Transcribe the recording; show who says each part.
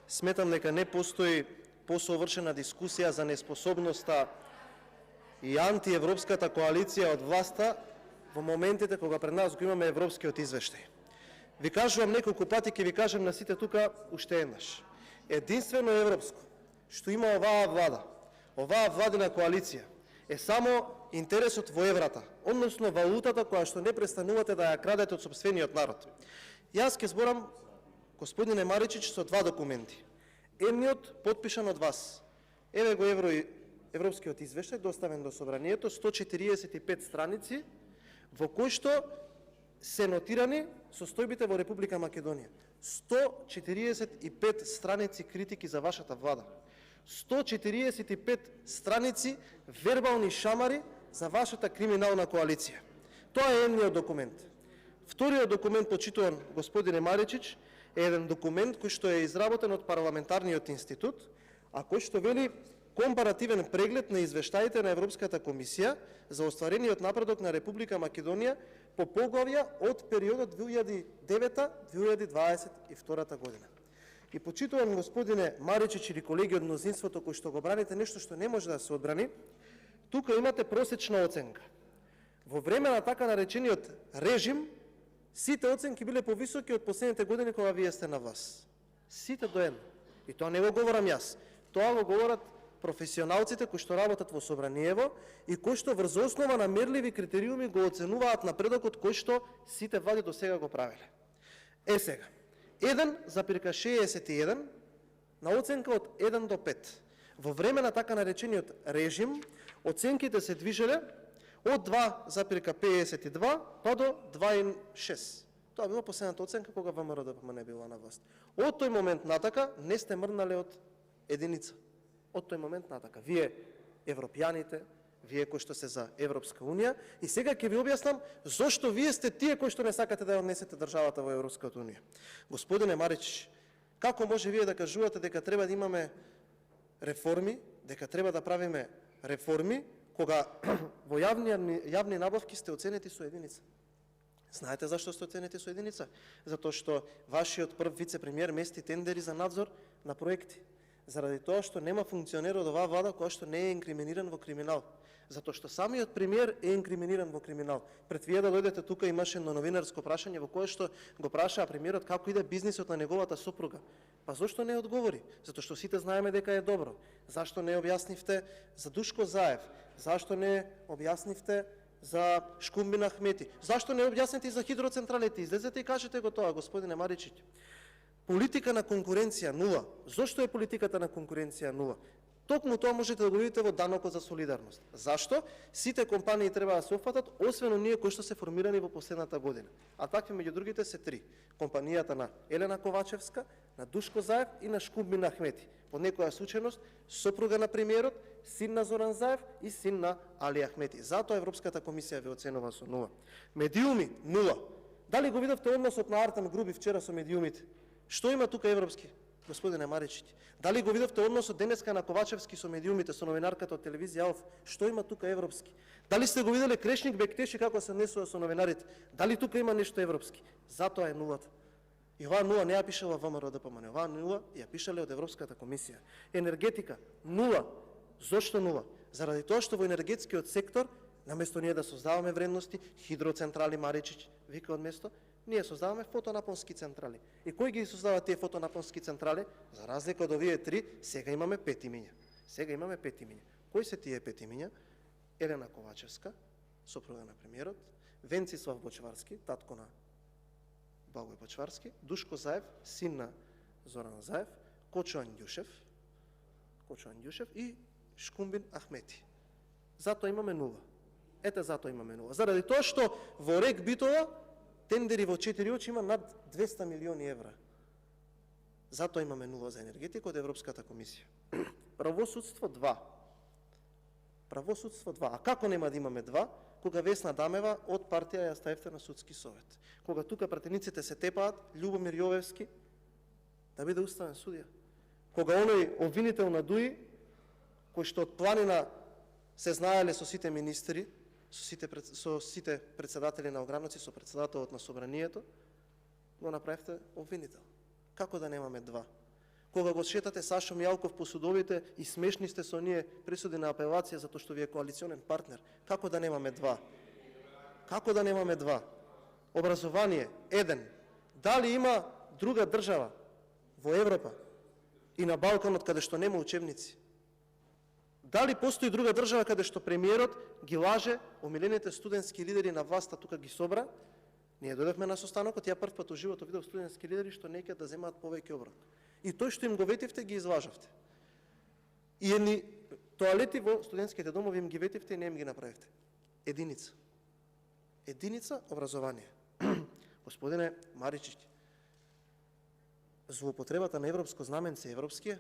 Speaker 1: Сметам дека не постои посовршена дискусија за неспособноста и антиевропската коалиција од власта во моментите кога пред нас го имаме европскиот извештај. Ви кажувам неколку пати, ќе ви кажам на сите тука уште еднаш. Единствено европско што има оваа владина коалиција, е само интересот во еврата, односно валутата која што не престанувате да ја крадете од сопствениот народ. Јас ќе зборам, господине Маричич, со два документи. Едниот подпишан од вас. Еве го европскиот извештај, доставен до собранието, 145 страници, во кој што се нотирани состојбите во Република Македонија. 145 страници критики за вашата влада. 145 страници вербални шамари за вашата криминална коалиција. Тоа е едниот документ. Вториот документ, почитуван господине Маричич, е еден документ кој што е изработен од парламентарниот институт, а кој што вели компаративен преглед на извештаите на Европската комисија за остварениот напредок на Република Македонија по поглавја од периодот 2009-2022 година. И почитувам господине Маричич или колеги од мнозинството кои што го браните нешто што не може да се одбрани, тука имате просечна оценка. Во време на така наречениот режим, сите оценки биле повисоки од последните години кога вие сте на власт. Сите до едно. И тоа не го говорам јас. Тоа го говорат професионалците кои што работат во Собраниево и кои што врз основа на мерливи критериуми го оценуваат напредокот кој што сите влади до сега го правеле. Сега, 1,61 на оценка од 1 до 5. Во време на така наречениот режим, оценките се движеле од 2,52 па до 2,6. Тоа била последната оценка кога ВМРО-ДПМН не била на власт. Од тој момент натака не сте мрнале од единица. Од тој момент натака. Вие, европјаните, вие кои што се за Европска Унија, и сега ќе ви објаснам зошто вие сте тие кои што не сакате да ја однесете државата во Европската Унија. Господине Маричич, како може вие да кажувате дека треба да имаме реформи, дека треба да правиме реформи, кога во јавни набавки сте оценети со единица? Знаете зашто сте оценети со единица? Затоа што вашиот прв вице-премиер мести тендери за надзор на проекти. Заради тоа што нема функционер од оваа влада која што не е инкриминиран во криминал. Затоа што самиот премиер е инкриминиран во криминал. Пред вие да дојдете тука имаше едно новинарско прашање во кое што го прашаа премиерот како иде бизнисот на неговата сопруга. Па зошто не одговори? Затоа што сите знаеме дека е добро. Зашто не објаснивте за Душко Заев? Зашто не објаснивте за Шкумбин Ахмети? Зашто не објасните за хидроцентралите? Излезете и кажете го тоа, господине Маричич. Политика на конкуренција нула. Зошто е политиката на конкуренција нула? Токму тоа можете да го видите во данокот за солидарност. Зашто? Сите компании треба да се опфатат, освен оние кои што се формирани во последната година. А такви меѓу другите се три. Компанијата на Елена Ковачевска, на Душко Заев и на Шкумбин Ахмети. По некоја случајност, сопруга на премиерот, син на Зоран Заев и син на Али Ахмети. Затоа Европската комисија ве оценува со нула. Медиуми нула. Дали го видовте односот на Артем Груби вчера со медиумите? Што има тука европски, господине Маричич? Дали го видовте односот денеска на Ковачевски со медиумите, со новинарката од телевизија Алф? Што има тука европски? Дали сте го виделе Крешник Бектеши како се однесува со новинарите? Дали тука има нешто европски? Затоа е нулата. И оваа нула не ја пишала ВМРО-ДПМН, оваа нула ја пишале од Европската комисија. Енергетика нула. Зошто нула? Заради тоа што во енергетскиот сектор, наместо ние да создаваме вредности, хидроцентрали Маричич, вика од место, ние создаваме фотонапонски централи. И кој ги создава тие фотонапонски централи? За разлика од овие три, сега имаме 5 имиња. Сега имаме 5 имиња. Кои се тие 5 имиња? Елена Ковачевска, сопруга на премиерот, Венцислав Бочварски, татко на Благој Бочварски, Душко Заев, син на Зоран Заев, Кочо Андјушев и Шкумбин Ахмети. Затоа имаме нула. Ете затоа имаме нула. Заради тоа што во РЕК Битола тендери во 4 очи има над 200 милиони евра. Затоа имаме нула за енергетика од Европската комисија. Правосудство 2. Правосудство 2. А како нема да имаме 2? Кога Весна Дамева од партија ја ставивте на судски совет. Кога тука пратениците се тепаат, Љубомир Јовевски да биде уставен судија. Кога оној обвинител на ДУИ, кој што од планина се знаеле со сите министри, со сите председатели на ограници, со председателот на собранието, го направивте обвинител. Како да немаме 2? кога го шетате Сашо Мијалков по судовите и смешни сте со оние присуди на апелација затоа што ви е коалиционен партнер. Како да немаме два? Како да немаме два? Образование, еден. Дали има друга држава во Европа и на Балканот каде што нема учебници? Дали постои друга држава каде што премиерот ги лаже омилените студентски лидери на власта, тука ги собра? Ние дојдовме на состанокот, ја прв пат во животот видов студентски лидери што неќе да земаат повеќе оброк. И тој што им го ветивте, ги изважавте. И едни тоалети во студентските домови им ги ветивте и не им ги направивте. Единица. Единица образование. Господине Маричич, злоупотребата на европско знаменце европские